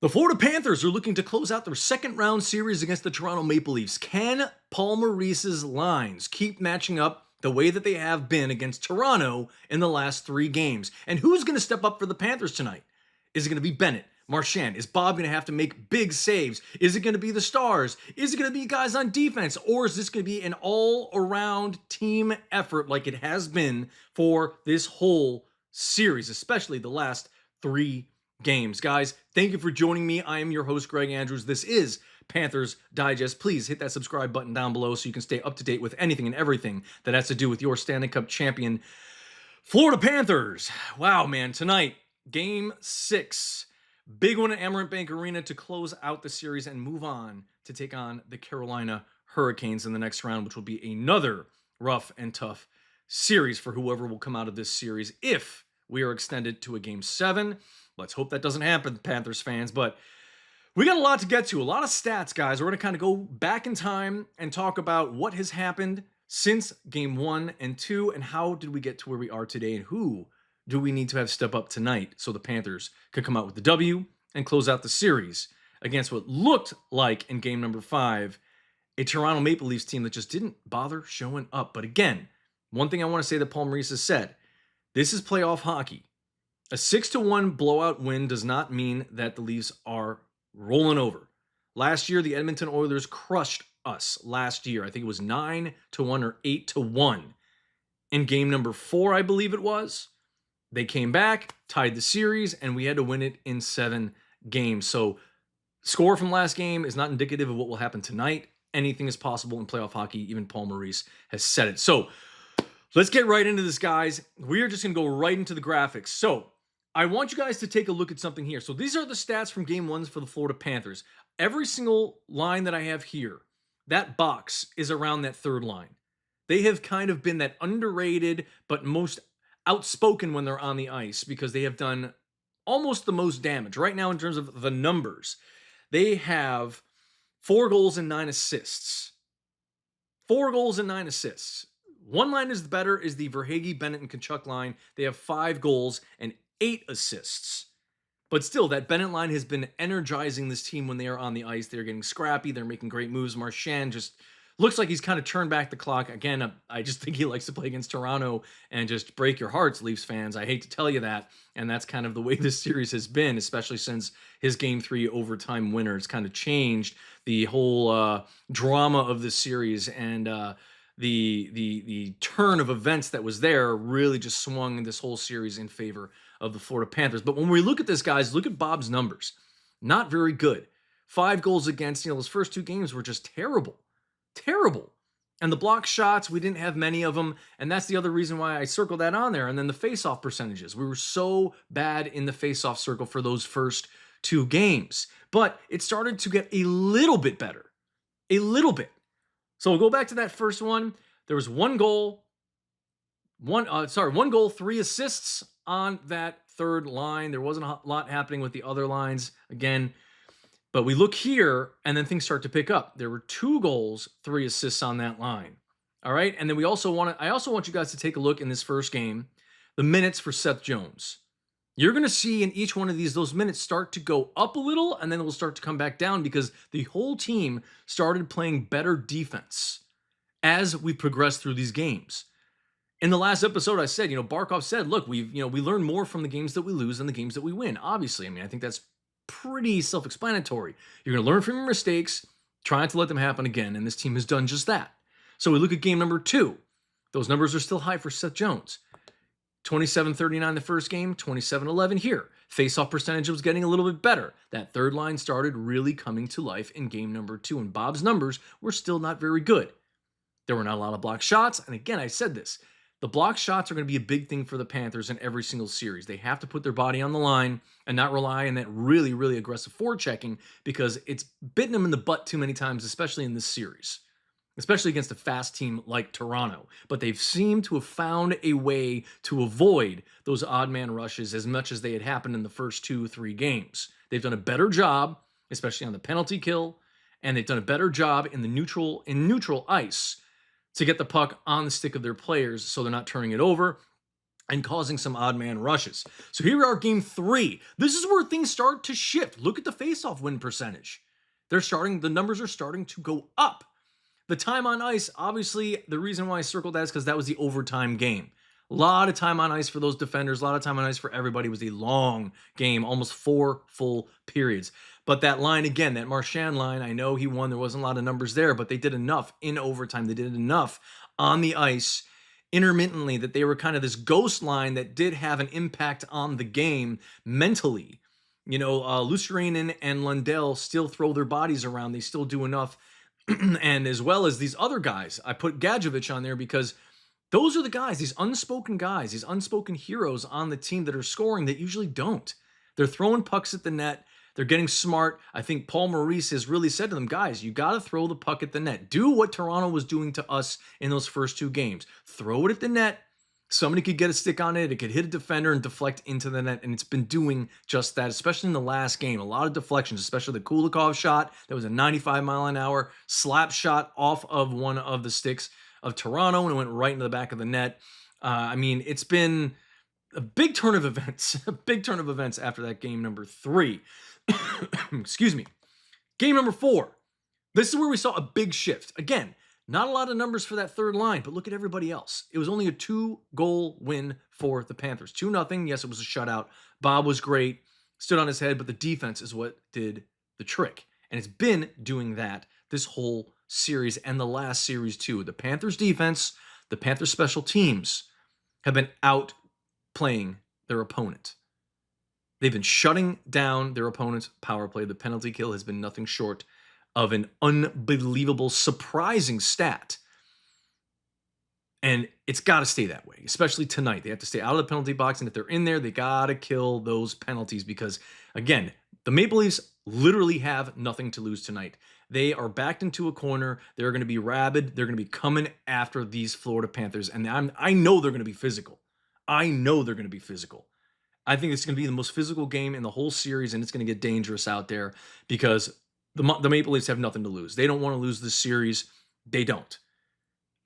The Florida Panthers are looking to close out their second round series against the Toronto Maple Leafs. Can Paul Maurice's lines keep matching up the way that they have been against Toronto in the last 3 games? And who's going to step up for the Panthers tonight? Is it going to be Bennett? Marchand? Is Bob going to have to make big saves? Is it going to be the Stars? Is it going to be guys on defense? Or is this going to be an all-around team effort like it has been for this whole series, especially the last 3 games? Guys, thank you for joining me. I am your host, Greg Andrews. This is Panthers Digest. Please hit that subscribe button down below so you can stay up to date with anything and everything that has to do with your Stanley Cup champion, Florida Panthers. Wow, man. Tonight, Game 6. Big one at Amerant Bank Arena to close out the series and move on to take on the Carolina Hurricanes in the next round, which will be another rough and tough series for whoever will come out of this series if we are extended to a Game 7. Let's hope that doesn't happen, Panthers fans, but we got a lot to get to, a lot of stats, guys. We're going to kind of go back in time and talk about what has happened since Game 1 and 2 and how did we get to where we are today and who do we need to have step up tonight so the Panthers could come out with the W and close out the series against what looked like in game number 5, a Toronto Maple Leafs team that just didn't bother showing up. But again, one thing I want to say that Paul Maurice has said, this is playoff hockey. A 6-1 blowout win does not mean that the Leafs are rolling over. Last year, the Edmonton Oilers crushed us last year. I think it was 9-1 or 8-1. In game number 4, I believe it was. They came back, tied the series, and we had to win it in 7 games. So score from last game is not indicative of what will happen tonight. Anything is possible in playoff hockey. Even Paul Maurice has said it. So let's get right into this, guys. We are just going to go right into the graphics. So I want you guys to take a look at something here. So these are the stats from game 1 for the Florida Panthers. Every single line that I have here, that box is around that third line. They have kind of been that underrated but most outspoken when they're on the ice because they have done almost the most damage. Right now, in terms of the numbers, they have 4 goals and 9 assists. 4 goals and 9 assists. One line is better is the Verhaeghe, Bennett, and Tkachuk line. They have 5 goals and 8 assists. But still, that Bennett line has been energizing this team when they are on the ice. They're getting scrappy. They're making great moves. Marchand just looks like he's kind of turned back the clock. Again, I just think he likes to play against Toronto and just break your hearts, Leafs fans. I hate to tell you that. And that's kind of the way this series has been, especially since his Game 3 overtime winner. It's kind of changed the whole drama of this series. And the turn of events that was there really just swung this whole series in favor of the Florida Panthers. But when we look at this, guys, look at Bob's numbers. Not very good. 5 goals against, those first 2 games were just terrible. Terrible. And the block shots, we didn't have many of them. And that's the other reason why I circled that on there. And then the face-off percentages. We were so bad in the face-off circle for those first 2 games. But it started to get a little bit better. A little bit. So we'll go back to that first one. There was 1 goal, 1 goal, 3 assists on that third line. There wasn't a lot happening with the other lines. Again, but we look here, and then things start to pick up. There were 2 goals, 3 assists on that line. All right, and then I also want you guys to take a look in this first game, the minutes for Seth Jones. You're going to see in each one of those minutes start to go up a little, and then it will start to come back down because the whole team started playing better defense as we progressed through these games. In the last episode, I said, Barkov said, look, we learn more from the games that we lose than the games that we win. Obviously, I think that's pretty self-explanatory. You're going to learn from your mistakes, try not to let them happen again, and this team has done just that. So we look at game number 2. Those numbers are still high for Seth Jones. 27-39 the first game, 27-11 here. Face-off percentage was getting a little bit better. That third line started really coming to life in game number 2, and Bob's numbers were still not very good. There were not a lot of block shots, and again, I said this. The block shots are going to be a big thing for the Panthers in every single series. They have to put their body on the line and not rely on that really, really aggressive forechecking because it's bitten them in the butt too many times, especially in this series, especially against a fast team like Toronto. But they've seemed to have found a way to avoid those odd man rushes as much as they had happened in the first 2-3 games. They've done a better job, especially on the penalty kill, and they've done a better job in the neutral ice to get the puck on the stick of their players so they're not turning it over. and causing some odd man rushes. So here we are, game 3. This is where things start to shift. Look at the faceoff win percentage. The numbers are starting to go up. The time on ice, obviously, the reason why I circled that is because that was the overtime game. A lot of time on ice for those defenders, a lot of time on ice for everybody. It was a long game, almost 4 full periods. But that line, again, that Marchand line, I know he won. There wasn't a lot of numbers there, but they did enough in overtime. They did enough on the ice intermittently that they were kind of this ghost line that did have an impact on the game mentally. You know, Lucianen and Lundell still throw their bodies around. They still do enough. And as well as these other guys, I put Gadjevich on there because those are the guys, these unspoken guys, these unspoken heroes on the team that are scoring that usually don't. They're throwing pucks at the net. They're getting smart. I think Paul Maurice has really said to them, guys, you got to throw the puck at the net. Do what Toronto was doing to us in those first 2 games. Throw it at the net. Somebody could get a stick on it. It could hit a defender and deflect into the net. And it's been doing just that, especially in the last game. A lot of deflections, especially the Kulikov shot. That was a 95-mile-an-hour slap shot off of one of the sticks of Toronto, and it went right into the back of the net. I mean, it's been a big turn of events. A big turn of events after that game number 3. Excuse me. Game number 4. This is where we saw a big shift. Again, not a lot of numbers for that third line, but look at everybody else. It was only a 2-goal win for the Panthers. 2-0. Yes, it was a shutout. Bob was great, stood on his head, but the defense is what did the trick. And it's been doing that this whole series and the last series too. The Panthers defense, the Panthers special teams have been outplaying their opponent. They've been shutting down their opponent's power play. The penalty kill has been nothing short of an unbelievable, surprising stat. And it's got to stay that way, especially tonight. They have to stay out of the penalty box, and if they're in there, they got to kill those penalties because, again, the Maple Leafs literally have nothing to lose tonight. They are backed into a corner. They're going to be rabid. They're going to be coming after these Florida Panthers, and I know they're going to be physical. I know they're going to be physical. I think it's going to be the most physical game in the whole series, and it's going to get dangerous out there because the Maple Leafs have nothing to lose. They don't want to lose this series. They don't.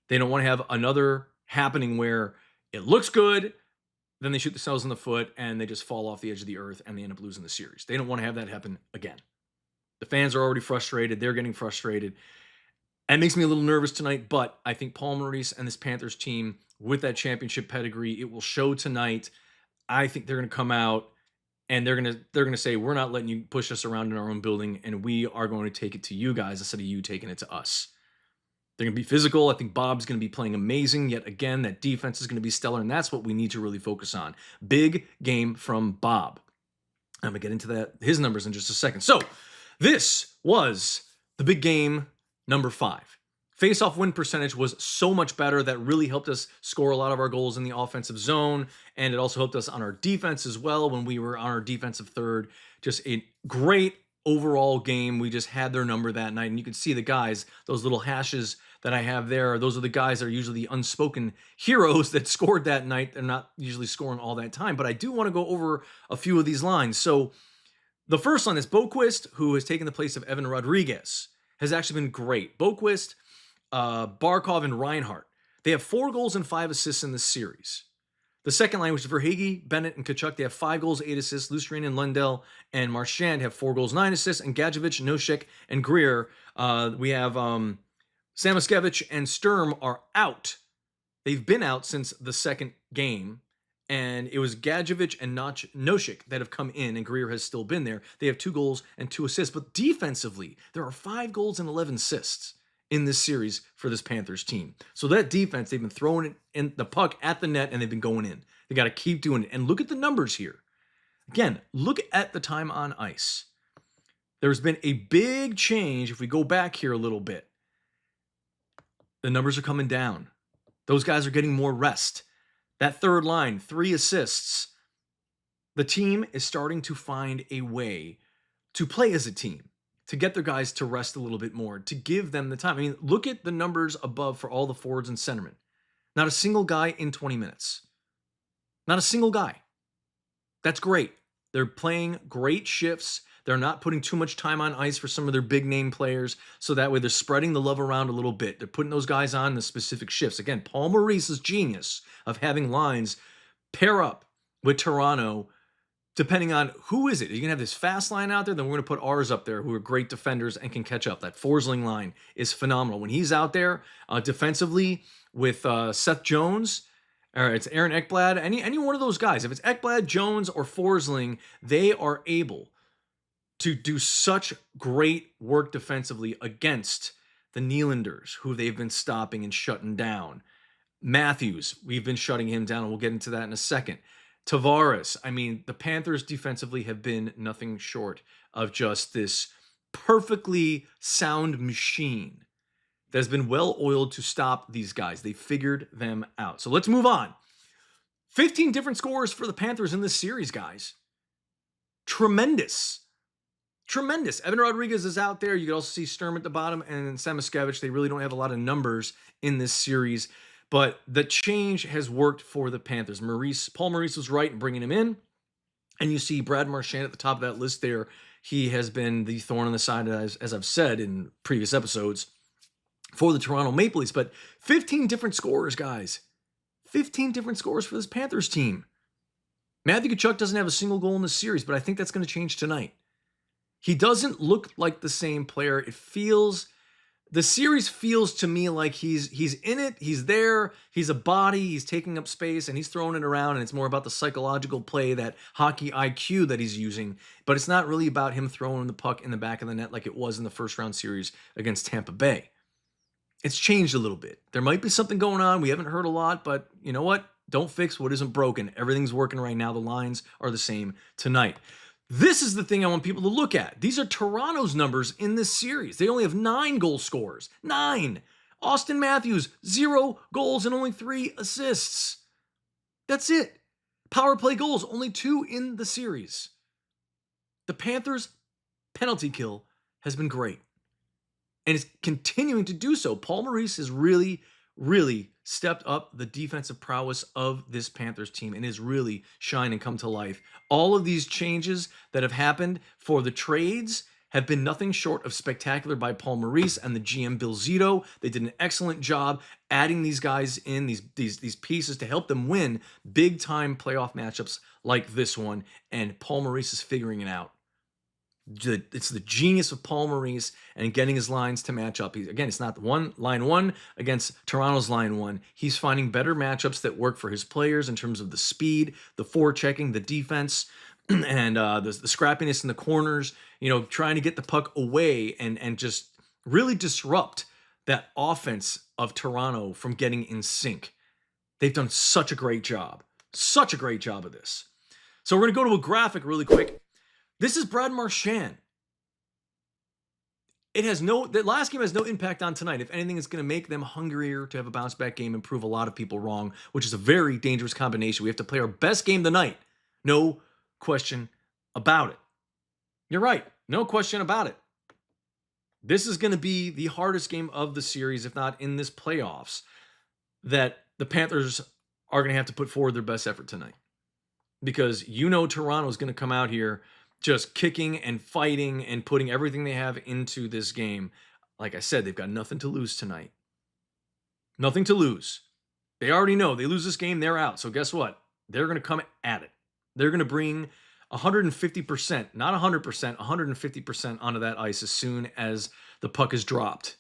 They don't want to have another happening where it looks good, then they shoot themselves in the foot, and they just fall off the edge of the earth, and they end up losing the series. They don't want to have that happen again. The fans are already frustrated. They're getting frustrated. And it makes me a little nervous tonight, but I think Paul Maurice and this Panthers team, with that championship pedigree, it will show tonight. I think they're going to come out and they're going to say, we're not letting you push us around in our own building, and we are going to take it to you guys instead of you taking it to us. They're going to be physical. I think Bob's going to be playing amazing. Yet again, that defense is going to be stellar, and that's what we need to really focus on. Big game from Bob. I'm going to get into his numbers in just a second. So this was the big game number 5. Face-off win percentage was so much better. That really helped us score a lot of our goals in the offensive zone, and it also helped us on our defense as well when we were on our defensive third. Just a great overall game. We just had their number that night, and you can see the guys, those little hashes that I have there, those are the guys that are usually the unspoken heroes that scored that night. They're not usually scoring all that time, but I do want to go over a few of these lines. So the first line is Boquist, who has taken the place of Evan Rodriguez, has actually been great. Boquist, Barkov, and Reinhart. They have 4 goals and 5 assists in this series. The second line, which is Verhaeghe, Bennett, and Tkachuk, they have 5 goals, 8 assists. Lucianen, Lundell, and Marchand have 4 goals, 9 assists. And Gadjevich, Nosek, and Greer. We have Samoskevich and Sturm are out. They've been out since the second game. And it was Gadjevich and Nosek that have come in, and Greer has still been there. They have 2 goals and 2 assists. But defensively, there are 5 goals and 11 assists in this series for this Panthers team. So that defense, they've been throwing it in the puck at the net, and they've been going in. They got to keep doing it. And look at the numbers here. Again, look at the time on ice. There's been a big change if we go back here a little bit. The numbers are coming down. Those guys are getting more rest. That third line, 3 assists. The team is starting to find a way to play as a team, to get their guys to rest a little bit more, to give them the time. I mean, look at the numbers above for all the forwards and centermen. Not a single guy in 20 minutes. Not a single guy. That's great. They're playing great shifts. They're not putting too much time on ice for some of their big name players. So that way they're spreading the love around a little bit. They're putting those guys on the specific shifts. Again, Paul Maurice's genius of having lines pair up with Toronto, depending on who is it. You're going to have this fast line out there, then we're going to put ours up there who are great defenders and can catch up. That Forsling line is phenomenal. When he's out there defensively with Seth Jones, or it's Aaron Ekblad, any one of those guys, if it's Ekblad, Jones, or Forsling, they are able to do such great work defensively against the Nylanders, who they've been stopping and shutting down. Matthews, we've been shutting him down, and we'll get into that in a second. Tavares, I mean, the Panthers defensively have been nothing short of just this perfectly sound machine that has been well oiled to stop these guys. They figured them out. So let's move on. 15 different scores for the Panthers in this series, guys. Tremendous. Evan Rodriguez is out there. You can also see Sturm at the bottom and Samoskevich. They really don't have a lot of numbers in this series, but the change has worked for the Panthers. Paul Maurice was right in bringing him in, and you see Brad Marchand at the top of that list there. He has been the thorn on the side, as I've said in previous episodes, for the Toronto Maple Leafs. But 15 different scores, guys. 15 different scores for this Panthers team. Matthew Tkachuk doesn't have a single goal in this series, but I think that's going to change tonight. He doesn't look like the same player. The series feels to me like he's in it, he's there, he's a body, he's taking up space, and he's throwing it around, and it's more about the psychological play, that hockey IQ that he's using, but it's not really about him throwing the puck in the back of the net like it was in the first round series against Tampa Bay. It's changed a little bit. There might be something going on. We haven't heard a lot, but you know what? Don't fix what isn't broken. Everything's working right now. The lines are the same tonight. This is the thing I want people to look at. These are Toronto's numbers in this series. They only have 9 goal scorers. 9. Austin Matthews, 0 goals and only 3 assists. That's it. Power play goals, only 2 in the series. The Panthers' penalty kill has been great, and is continuing to do so. Paul Maurice has really stepped up the defensive prowess of this Panthers team and is really shined and come to life. All of these changes that have happened for the trades have been nothing short of spectacular by Paul Maurice and the GM Bill Zito. They did an excellent job adding these guys in, these pieces to help them win big time playoff matchups like this one, and Paul Maurice is figuring it out. It's the genius of Paul Maurice and getting his lines to match up. It's not line one against Toronto's line one. He's finding better matchups that work for his players in terms of the speed, the forechecking, the defense, and the scrappiness in the corners. Trying to get the puck away and just really disrupt that offense of Toronto from getting in sync. They've done such a great job of this. So we're going to go to a graphic really quick. This is Brad Marchand. The last game has no impact on tonight. If anything, it's going to make them hungrier to have a bounce back game and prove a lot of people wrong, which is a very dangerous combination. We have to play our best game tonight. No question about it. You're right. No question about it. This is going to be the hardest game of the series, if not in this playoffs, that the Panthers are going to have to put forward their best effort tonight. Because Toronto is going to come out here just kicking and fighting and putting everything they have into this game. Like I said, they've got nothing to lose tonight. Nothing to lose. They already know they lose this game, they're out. So guess what? They're going to come at it. They're going to bring 150%, not 100%, 150% onto that ice as soon as the puck is dropped.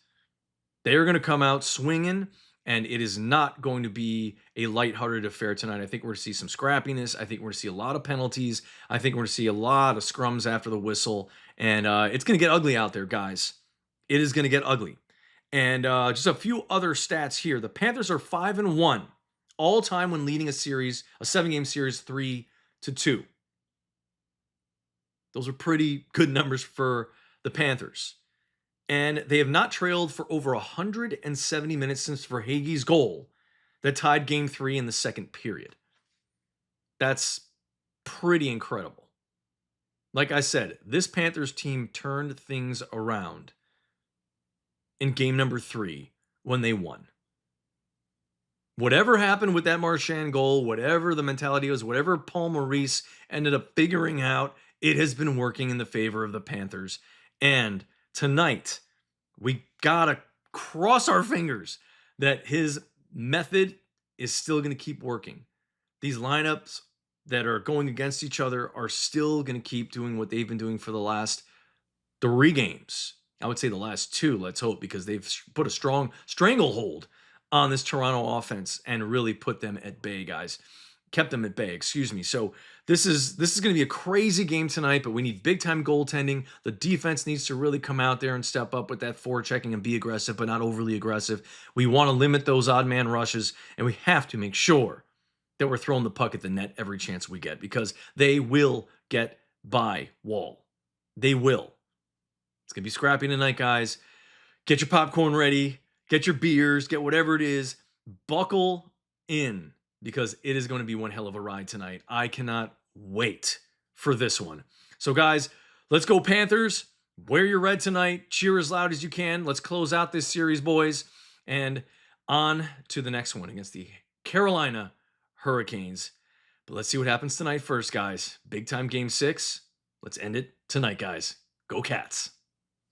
They're going to come out swinging, and it is not going to be a lighthearted affair tonight. I think we're going to see some scrappiness. I think we're going to see a lot of penalties. I think we're going to see a lot of scrums after the whistle. And it's going to get ugly out there, guys. It is going to get ugly. And just a few other stats here. The Panthers are 5-1 all time when leading a 7-game series, 3-2. Those are pretty good numbers for the Panthers. And they have not trailed for over 170 minutes since Verhaeghe's goal that tied Game 3 in the second period. That's pretty incredible. Like I said, this Panthers team turned things around in Game number 3 when they won. Whatever happened with that Marchand goal, whatever the mentality was, whatever Paul Maurice ended up figuring out, it has been working in the favor of the Panthers. And tonight, we gotta cross our fingers that his method is still going to keep working. these lineups that are going against each other are still going to keep doing what they've been doing for the last 3 games. I would say the last 2, let's hope, because they've put a strong stranglehold on this Toronto offense and really put them at bay, guys. Kept them at bay, excuse me. So this is going to be a crazy game tonight, but we need big time goaltending. The defense needs to really come out there and step up with that forechecking and be aggressive, but not overly aggressive. We want to limit those odd man rushes, and we have to make sure that we're throwing the puck at the net every chance we get, because they will get by Wall. They will. It's going to be scrappy tonight, guys. Get your popcorn ready. Get your beers. Get whatever it is. Buckle in, because it is going to be one hell of a ride tonight. I cannot wait for this one. So, guys, let's go Panthers. Wear your red tonight. Cheer as loud as you can. Let's close out this series, boys. And on to the next one against the Carolina Hurricanes. But let's see what happens tonight first, guys. Big time game 6. Let's end it tonight, guys. Go Cats.